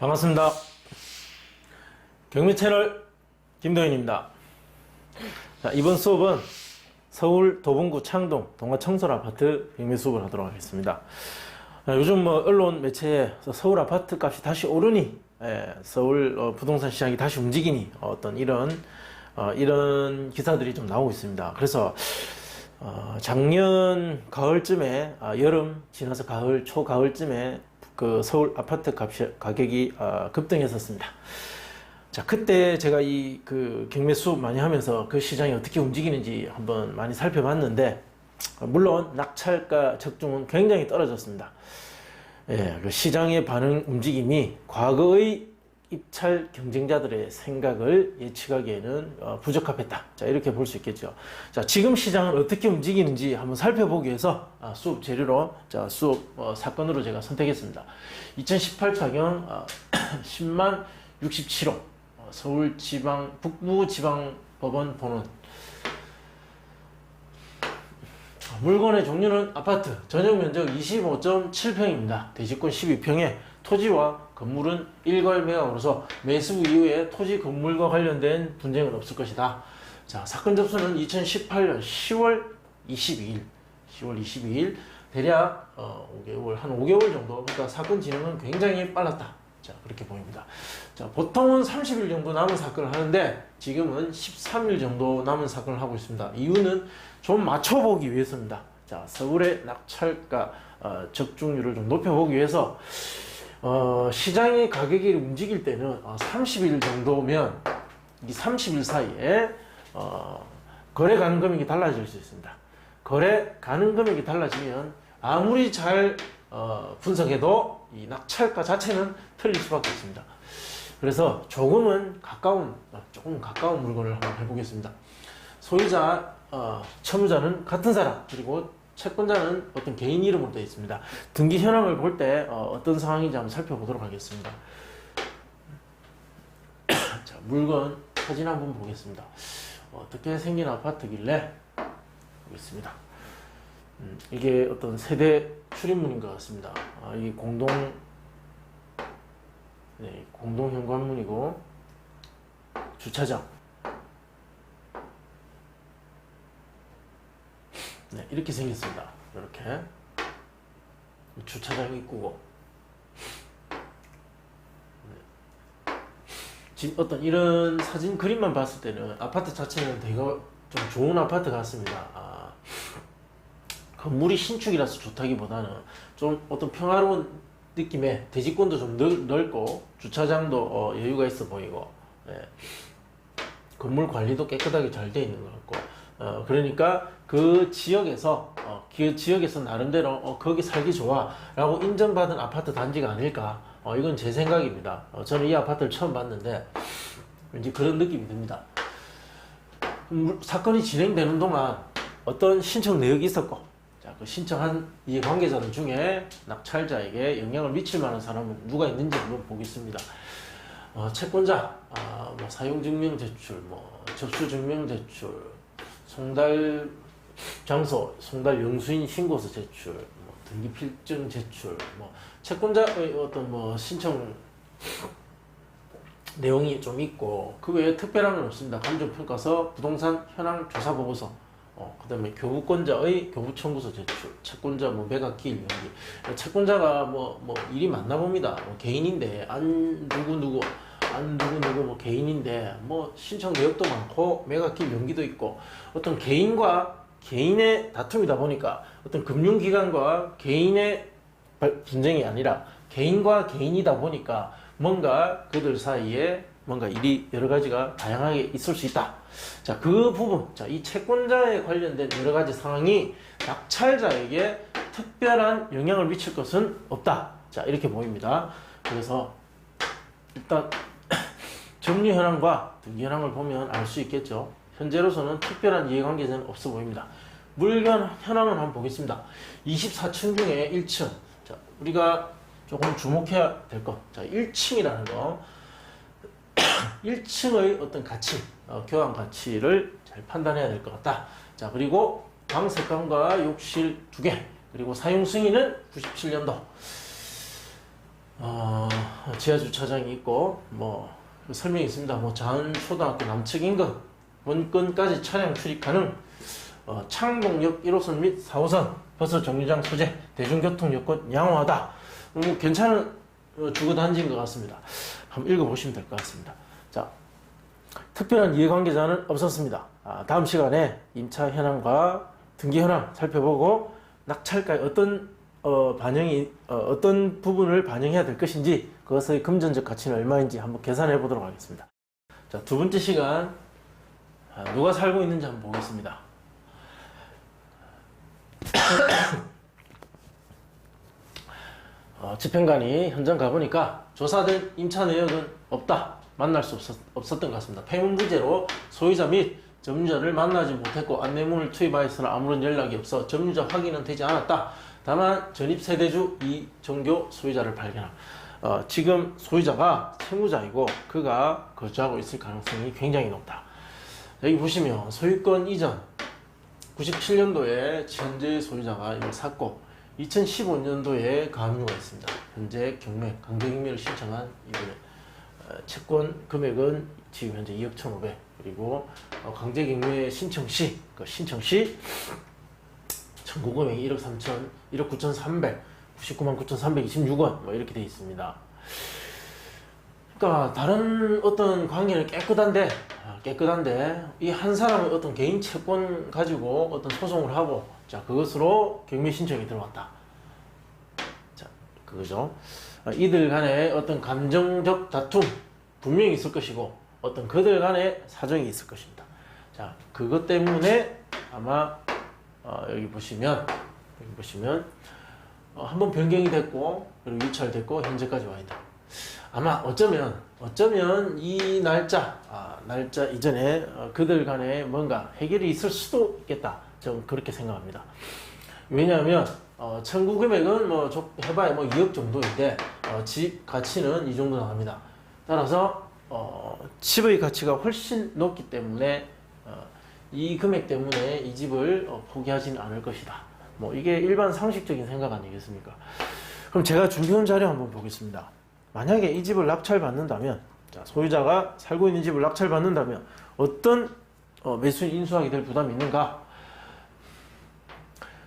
반갑습니다. 경미 채널 김도현입니다. 자, 이번 수업은 서울 도봉구 창동 동화청설 아파트 경매 수업을 하도록 하겠습니다. 요즘 언론 매체에 서울 아파트 값이 다시 오르니, 서울 부동산 시장이 다시 움직이니, 어떤 이런 기사들이 좀 나오고 있습니다. 그래서 작년 가을쯤에, 여름 지나서 가을, 초가을쯤에 그 서울 아파트 가격이 급등했었습니다. 자, 그때 제가 그 경매 수업 많이 하면서 그 시장이 어떻게 움직이는지 한번 많이 살펴봤는데, 물론 낙찰가 적중은 굉장히 떨어졌습니다. 그 시장의 반응 움직임이 과거의 입찰 경쟁자들의 생각을 예측하기에는 부적합했다. 자, 이렇게 볼 수 있겠죠. 자, 지금 시장은 어떻게 움직이는지 한번 살펴보기 위해서 수업 재료로, 수업 사건으로 제가 선택했습니다. 2018차경 10만 67호 서울지방 북부지방법원 본원. 물건의 종류는 아파트, 전용 면적 25.7평입니다. 대지권 12평에 토지와 건물은 일괄매각으로서 매수 이후에 토지 건물과 관련된 분쟁은 없을 것이다. 자, 사건 접수는 2018년 10월 22일 대략 5개월, 한 5개월 정도. 그러니까 사건 진행은 굉장히 빨랐다. 자, 그렇게 보입니다. 자, 보통은 30일 정도 남은 사건을 하는데 지금은 13일 정도 남은 사건을 하고 있습니다. 이유는 좀 맞춰보기 위해서입니다. 자, 서울의 낙찰가 적중률을 좀 높여보기 위해서 시장의 가격이 움직일 때는 30일 정도면 이 30일 사이에 거래 가능 금액이 달라질 수 있습니다. 거래 가능 금액이 달라지면 아무리 잘 분석해도 이 낙찰가 자체는 틀릴 수밖에 없습니다. 그래서 조금 가까운 물건을 한번 해보겠습니다. 소유자, 채무자는 같은 사람, 그리고 채권자는 어떤 개인 이름으로 되어 있습니다. 등기 현황을 볼 때 어떤 상황인지 한번 살펴보도록 하겠습니다. 자, 물건 사진 한번 보겠습니다. 어떻게 생긴 아파트길래 보겠습니다. 이게 어떤 세대 출입문인 것 같습니다. 이 공동 현관문이고, 주차장. 네, 이렇게 생겼습니다. 이렇게 주차장 입구고, 지금 어떤 이런 사진 그림만 봤을 때는 아파트 자체는 되게 좀 좋은 아파트 같습니다. 건물이 신축이라서 좋다기보다는 좀 어떤 평화로운 느낌의, 대지권도 좀 넓고 주차장도 여유가 있어 보이고, 건물 관리도 깨끗하게 잘 되어 있는 것 같고, 그러니까 그 지역에서 나름대로 거기 살기 좋아 라고 인정받은 아파트 단지가 아닐까, 이건 제 생각입니다. 저는 이 아파트를 처음 봤는데 왠지 그런 느낌이 듭니다. 사건이 진행되는 동안 어떤 신청 내역이 있었고, 자, 그 신청한 이 관계자들 중에 낙찰자에게 영향을 미칠 만한 사람은 누가 있는지 한번 보겠습니다. 채권자, 사용증명 제출, 접수증명 제출, 송달 장소, 송달 영수인 신고서 제출, 등기 필증 제출, 채권자의 어떤 신청 내용이 좀 있고, 그 외에 특별한 건 없습니다. 감정평가서, 부동산 현황 조사 보고서, 그 다음에 교부권자의 교부청구서 제출, 채권자 매각 기일 연기. 채권자가 일이 많나 봅니다. 개인인데, 안 누구 개인인데, 신청 내역도 많고, 매각 기일 연기도 있고, 어떤 개인과 개인의 다툼이다 보니까, 어떤 금융기관과 개인의 분쟁이 아니라, 개인과 개인이다 보니까, 뭔가 그들 사이에 뭔가 일이 여러 가지가 다양하게 있을 수 있다. 자, 그 부분, 이 채권자에 관련된 여러 가지 상황이 낙찰자에게 특별한 영향을 미칠 것은 없다. 자, 이렇게 보입니다. 그래서 일단 점유 현황과 등기 현황을 보면 알 수 있겠죠. 현재로서는 특별한 이해관계는 없어 보입니다. 물건 현황을 한번 보겠습니다. 24층 중에 1층. 자, 우리가 조금 주목해야 될 것. 자, 1층이라는 거. 1층의 어떤 가치, 교환 가치를 잘 판단해야 될 것 같다. 자, 그리고 방 3칸과 욕실 2개, 그리고 사용 승인은 97년도. 지하 주차장이 있고 뭐 설명이 있습니다. 뭐 자은초등학교 남측 인근 원권까지 차량 출입 가능. 창동역 1호선 및 4호선 버스 정류장 소재, 대중교통 여건 양호하다. 괜찮은 주거단지인 것 같습니다. 한번 읽어보시면 될 것 같습니다. 자, 특별한 이해관계자는 없었습니다. 다음 시간에 임차 현황과 등기 현황 살펴보고 낙찰가에 어떤 부분을 반영해야 될 것인지, 그것의 금전적 가치는 얼마인지 한번 계산해 보도록 하겠습니다. 자, 두 번째 시간, 누가 살고 있는지 한번 보겠습니다. 집행관이 현장 가보니까 조사된 임차 내역은 없다. 만날 수 없었던 것 같습니다. 폐문부재로 소유자 및 점유자를 만나지 못했고 안내문을 투입하였으나 아무런 연락이 없어 점유자 확인은 되지 않았다. 다만 전입세대주 이종교 소유자를 발견함. 지금 소유자가 채무자이고 그가 거주하고 있을 가능성이 굉장히 높다. 여기 보시면 소유권 이전 97년도에 현재 소유자가 이걸 샀고 2015년도에 가압류가 있습니다. 현재 경매, 강제경매를 신청한 이분의 채권 금액은 지금 현재 2억 1,500, 그리고 강제경매 신청 시 청구금액이 1억 3천, 1억 9,300, 99만 9,326원 뭐 이렇게 되어 있습니다. 그러니까 다른 어떤 관계는 깨끗한데 이 한 사람의 어떤 개인 채권 가지고 어떤 소송을 하고, 자, 그것으로 경매 신청이 들어왔다. 자, 그거죠. 이들 간에 어떤 감정적 다툼 분명히 있을 것이고 어떤 그들 간에 사정이 있을 것입니다. 자, 그것 때문에 아마 여기 보시면 한번 변경이 됐고 그리고 유찰됐고 현재까지 와 있다. 아마 어쩌면 이 날짜 이전에 그들 간에 뭔가 해결이 있을 수도 있겠다. 저는 그렇게 생각합니다. 왜냐하면 청구 금액은 뭐 해봐야 뭐 2억 정도인데 집 가치는 이 정도 나갑니다. 따라서 집의 가치가 훨씬 높기 때문에 이 금액 때문에 이 집을 포기하지는 않을 것이다. 뭐 이게 일반 상식적인 생각 아니겠습니까? 그럼 제가 준비한 자료 한번 보겠습니다. 만약에 이 집을 낙찰받는다면, 자, 소유자가 살고 있는 집을 낙찰받는다면 어떤 매수인 인수하게 될 부담이 있는가?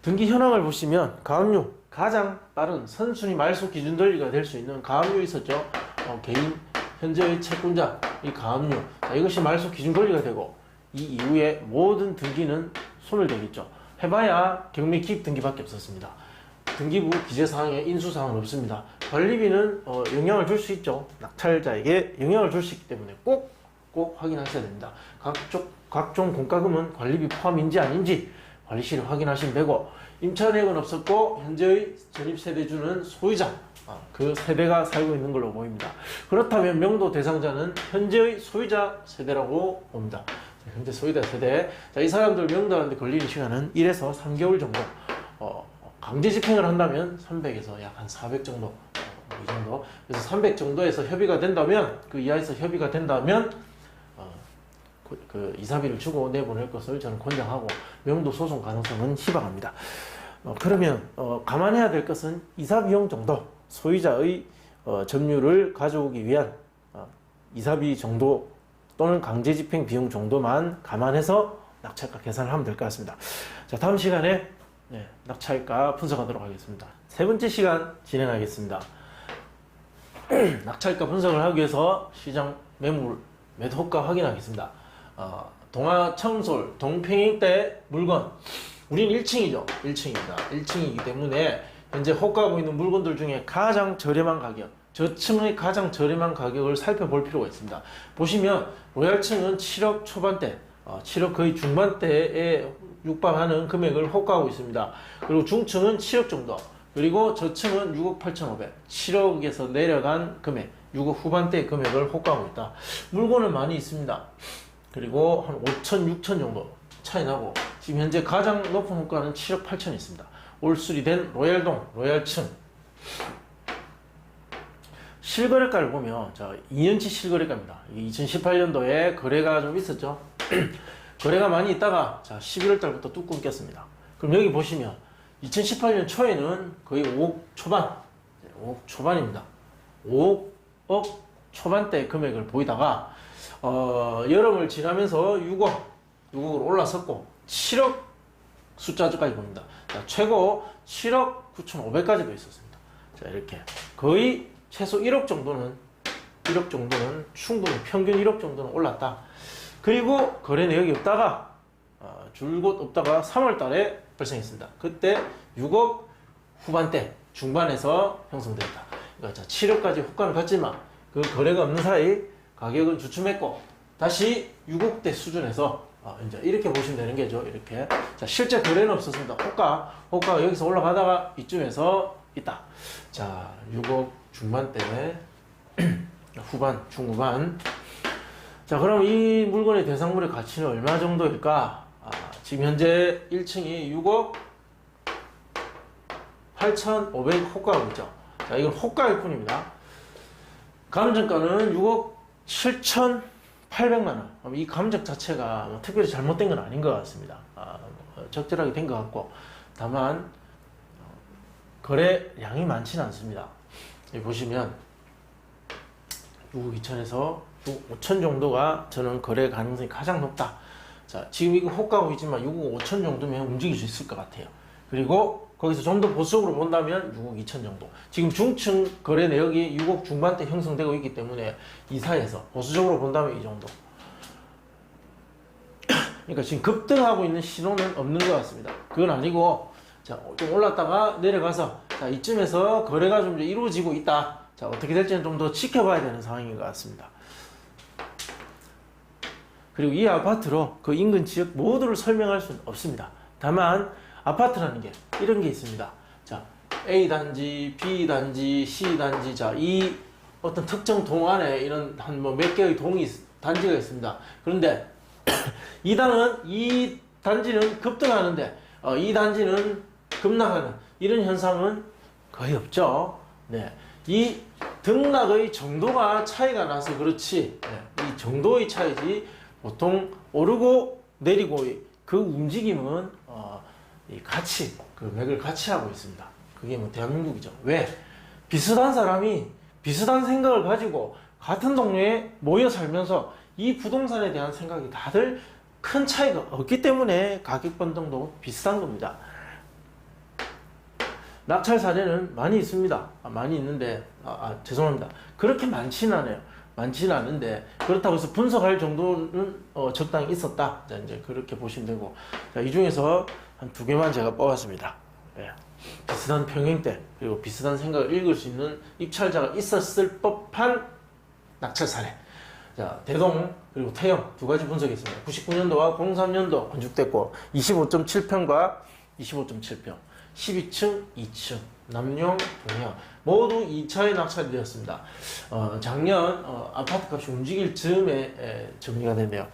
등기 현황을 보시면 가압류, 가장 빠른 선순위 말소 기준 권리가 될 수 있는 가압류 있었죠. 개인 현재의 채권자 이 가압류, 자, 이것이 말소 기준 권리가 되고 이 이후에 모든 등기는 소멸되겠죠. 해봐야 경매 기입 등기밖에 없었습니다. 등기부 기재사항에 인수사항은 없습니다. 관리비는 영향을 줄 수 있죠. 낙찰자에게 영향을 줄 수 있기 때문에 꼭 확인하셔야 됩니다. 각종 공과금은 관리비 포함인지 아닌지 관리실에 확인하시면 되고, 임차내역은 없었고 현재의 전입세대주는 소유자, 그 세대가 살고 있는 걸로 보입니다. 그렇다면 명도 대상자는 현재의 소유자 세대라고 봅니다. 현재 소유자 세대. 자, 이 사람들 명도하는데 걸리는 시간은 1에서 3개월 정도. 강제 집행을 한다면 300에서 약 한 400 정도, 이 정도. 그래서 300 정도에서 협의가 된다면, 그 이하에서 협의가 된다면, 그 이사비를 주고 내보낼 것을 저는 권장하고, 명도 소송 가능성은 희박합니다. 그러면, 감안해야 될 것은 이사비용 정도, 소유자의 점유를 가져오기 위한 이사비 정도 또는 강제 집행 비용 정도만 감안해서 낙찰가 계산을 하면 될 것 같습니다. 자, 다음 시간에 낙찰가 분석하도록 하겠습니다. 세 번째 시간 진행하겠습니다. 낙찰가 분석을 하기 위해서 시장 매물 매도 호가 확인하겠습니다. 동아청솔 동평일대 물건, 우린 1층이죠. 1층입니다. 1층이기 때문에 현재 호가하고 있는 물건들 중에 가장 저렴한 가격, 저층의 가장 저렴한 가격을 살펴볼 필요가 있습니다. 보시면 로얄층은 7억 초반대, 7억 거의 중반대에 육박하는 금액을 호가하고 있습니다. 그리고 중층은 7억 정도, 그리고 저층은 6억 8,500, 7억에서 내려간 금액, 6억 후반대 금액을 호가하고 있다. 물건은 많이 있습니다. 그리고 한 5천, 6천 정도 차이 나고, 지금 현재 가장 높은 호가는 7억 8천이 있습니다. 올 수리된 로얄동, 로얄층. 실거래가를 보면, 자, 2년치 실거래가입니다. 2018년도에 거래가 좀 있었죠. 거래가 많이 있다가, 자, 11월 달부터 뚝 끊겼습니다. 그럼 여기 보시면, 2018년 초에는 거의 5억 초반, 5억 초반입니다. 5억 초반대 금액을 보이다가 여름을 지나면서 6억으로 올라섰고 7억 숫자까지 보입니다. 자, 최고 7억 9,500까지도 있었습니다. 자, 이렇게 거의 최소 1억 정도는 충분히 평균 1억 정도는 올랐다. 그리고 거래 내역이 없다가 줄곧 없다가 3월 달에 발생했습니다. 그때 6억 후반대 중반에서 형성됐다. 그러니까 7억까지 호가를 갔지만 그 거래가 없는 사이 가격은 주춤했고 다시 6억대 수준에서 이제 이렇게 보시면 되는 게죠. 이렇게. 자, 실제 거래는 없었습니다. 호가가 여기서 올라가다가 이쯤에서 있다. 자, 6억 중반대 후반, 중후반. 자, 그럼 이 물건의 대상물의 가치는 얼마 정도일까? 지금 현재 1층이 6억 8,500 호가하고 있죠. 자, 이건 호가일 뿐입니다. 감정가는 6억 7,800만 원. 이 감정 자체가 뭐 특별히 잘못된 건 아닌 것 같습니다. 적절하게 된 것 같고, 다만 거래량이 많지는 않습니다. 여기 보시면 6억 2천에서 6억 5천 정도가 저는 거래 가능성이 가장 높다. 자, 지금 이거 호가고 있지만 6억 5천 정도면 움직일 수 있을 것 같아요. 그리고 거기서 좀 더 보수적으로 본다면 6억 2천 정도. 지금 중층 거래 내역이 6억 중반대 형성되고 있기 때문에 이 사이에서 보수적으로 본다면 이 정도. 그러니까 지금 급등하고 있는 신호는 없는 것 같습니다. 그건 아니고, 자, 좀 올랐다가 내려가서, 자, 이쯤에서 거래가 좀 이루어지고 있다. 자, 어떻게 될지는 좀 더 지켜봐야 되는 상황인 것 같습니다. 그리고 이 아파트로 그 인근 지역 모두를 설명할 수는 없습니다. 다만 아파트라는 게 이런 게 있습니다. 자, A단지, B단지, C단지, 자, 이 어떤 특정 동 안에 이런 한 뭐 몇 개의 단지가 있습니다. 그런데 이 단지는 급등하는데 이 단지는 급락하는 이런 현상은 거의 없죠. 네. 이 등락의 정도가 차이가 나서 그렇지, 네. 이 정도의 차이지 보통 오르고 내리고 그 움직임은 이 가치, 그 맥을 같이 하고 있습니다. 그게 뭐 대한민국이죠. 왜? 비슷한 사람이 비슷한 생각을 가지고 같은 동네에 모여 살면서 이 부동산에 대한 생각이 다들 큰 차이가 없기 때문에 가격 변동도 비슷한 겁니다. 낙찰 사례는 많이 있습니다. 많이 있는데, 죄송합니다. 그렇게 많지는 않아요. 많지는 않은데, 그렇다고 해서 분석할 정도는 적당히 있었다. 자, 이제 그렇게 보시면 되고. 자, 이 중에서 한 두 개만 제가 뽑았습니다. 네. 비슷한 평행대, 그리고 비슷한 생각을 읽을 수 있는 입찰자가 있었을 법한 낙찰 사례. 자, 대동, 그리고 태영 두 가지 분석했습니다. 99년도와 03년도 건축됐고, 25.7평과 25.7평. 12층, 2층, 남용, 동양 모두 2차에 낙찰이 되었습니다. 작년 아파트 값이 움직일 즈음에 정리가 됐네요.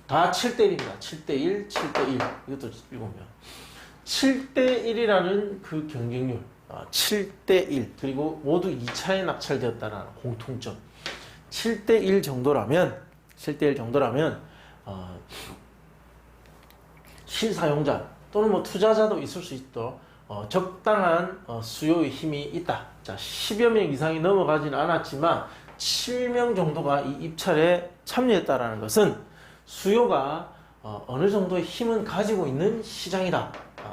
다 7대1입니다. 7대1, 7대1 이것도 읽으면 7대1이라는 그 경쟁률 7대1 그리고 모두 2차에 낙찰되었다는 공통점 7대1 정도라면 실사용자 또는 뭐 투자자도 있을 수 있도 적당한 수요의 힘이 있다. 자, 10여 명 이상이 넘어가지는 않았지만 7명 정도가 이 입찰에 참여했다라는 것은 수요가 어느 정도의 힘은 가지고 있는 시장이다.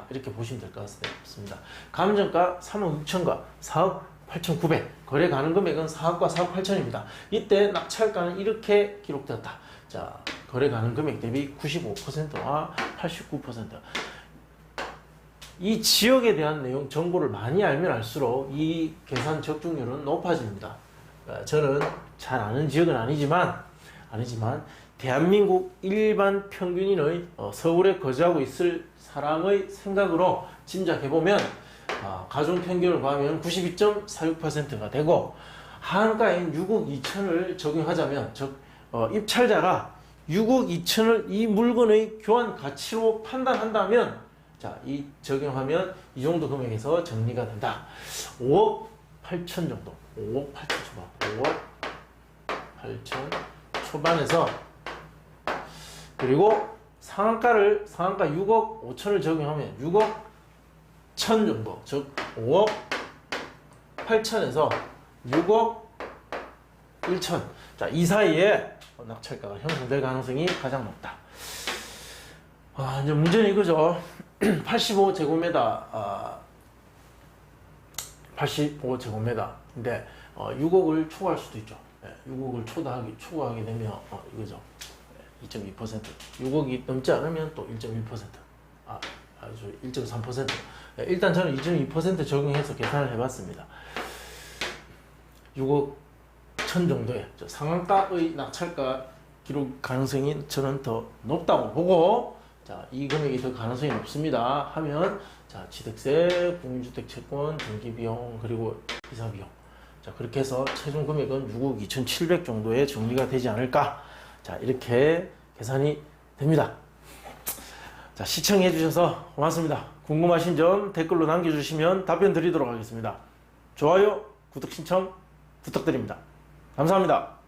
이렇게 보시면 될 것 같습니다. 감정가 3억 6천과 4억 8,900 거래 가능 금액은 4억과 4억 8천입니다. 이때 낙찰가는 이렇게 기록되었다. 자, 거래 가능 금액 대비 95%와 89%. 이 지역에 대한 내용 정보를 많이 알면 알수록 이 계산 적중률은 높아집니다. 저는 잘 아는 지역은 아니지만 대한민국 일반 평균인의 서울에 거주하고 있을 사람의 생각으로 짐작해보면 가중 평균을 구하면 92.46%가 되고 하한가인 6억 2천을 적용하자면 즉 입찰자가 6억 2천을 이 물건의 교환 가치로 판단한다면 자, 이 적용하면 이 정도 금액에서 정리가 된다. 5억 8천 정도. 5억 8천 초반. 5억 8천 초반에서 그리고 상한가 6억 5천을 적용하면 6억 1천 정도. 즉 5억 8천에서 6억 1천. 자, 이 사이에 낙찰가가 형성될 가능성이 가장 높다. 이제 문제는 이거죠. 85제곱미터, 85제곱미터인데 6억을 초과할 수도 있죠. 6억을 초과하게 되면 이거죠. 2.2%. 6억이 넘지 않으면 또 1.1%. 아주 1.3%. 일단 저는 2.2% 적용해서 계산을 해봤습니다. 6억 천 정도의 상한가의 낙찰가 기록 가능성이 저는 더 높다고 보고, 자, 이 금액이 더 가능성이 높습니다 하면, 자, 취득세, 국민주택 채권, 전기비용, 그리고 이사비용. 자, 그렇게 해서 최종 금액은 6억 2,700 정도에 정리가 되지 않을까. 자, 이렇게 계산이 됩니다. 자, 시청해 주셔서 고맙습니다. 궁금하신 점 댓글로 남겨주시면 답변 드리도록 하겠습니다. 좋아요, 구독 신청 부탁드립니다. 감사합니다.